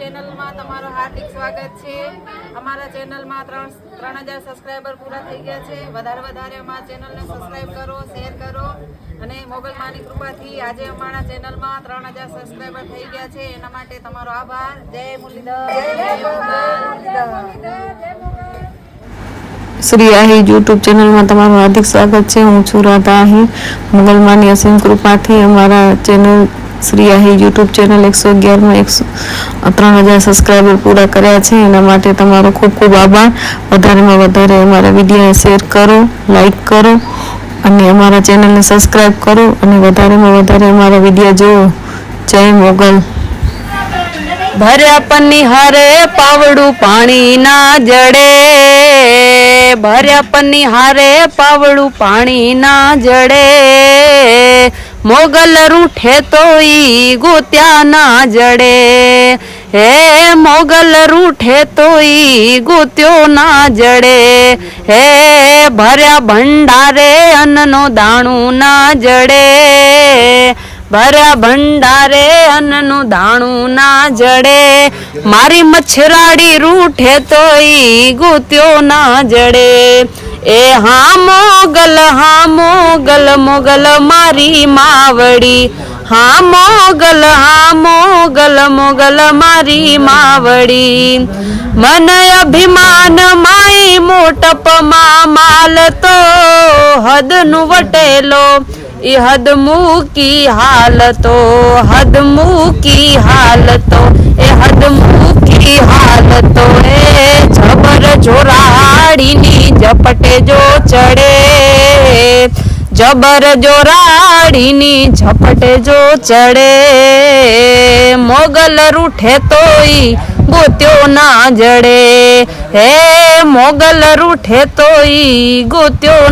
ચેનલમાં તમારું હાર્દિક સ્વાગત છે। અમારા ચેનલમાં 3000 સબસ્ક્રાઇબર પૂરા થઈ ગયા છે। વધારે અમારા ચેનલને સબસ્ક્રાઇબ કરો, શેર કરો અને મોગલમાની કૃપાથી આજે અમારા ચેનલમાં 3000 સબસ્ક્રાઇબર થઈ ગયા છે। એના માટે તમારો આભાર। જય મુરલીધર, જય મોગલ। શ્રી આહિર યુટ્યુબ ચેનલમાં તમારું હાર્દિક સ્વાગત છે। હું છું રાધા આહિર। મોગલમાની અસીમ કૃપાથી અમારા channel Shri Ahir YouTube channel 111માં 3000 સબસ્ક્રાઈબર પૂરા કર્યા છે। એના માટે તમારો ખૂબ ખૂબ આભાર। વધારેમાં વધારે અમારા વિડીયો શેર કરો, લાઈક કરો અને અમારા ચેનલને સબસ્ક્રાઈબ કરો અને વધારેમાં વધારે અમારા વિડીયો જુઓ। જય મોગલ। ભર્યા પનિહારે પાવડું પાણી ના જડે, ભર્યા પનિહારે પાવડું પાણી ના જડે, મોગલ રૂઠે તો ઈ ગોત્યા ના જડે, હે મોગલ રૂઠે તો ઈ ગોત્યો ના જડે, હે ભર્યા ભંડારે અન્નનો દાણું ના જડે, ભર્યા ભંડારે અન્નનું દાણું ના જડે, મારી મચ્છરાડી રૂઠે તો ઈ ગોત્યો ના જડે, એ હા મોગલ મોગલ મારી માવડી, હા મોગલ મોગલ મારી માવડી, મન અભિમાન માઈ મોટપમાં માલ તો હદનું વટેલો, એ હદ મૂકી હાલતો, હદ મૂકી હાલતો, એ હદ મૂકી હાલતો, એ જબર જોરાડીની ઝપટે જો ચડે, જબર જોરાડીની ઝપટે જો ચડે, મોગલ રૂઠે તોય ગોત્યો ના જડે, હે મોગલ રૂઠે તોય ગોત્યો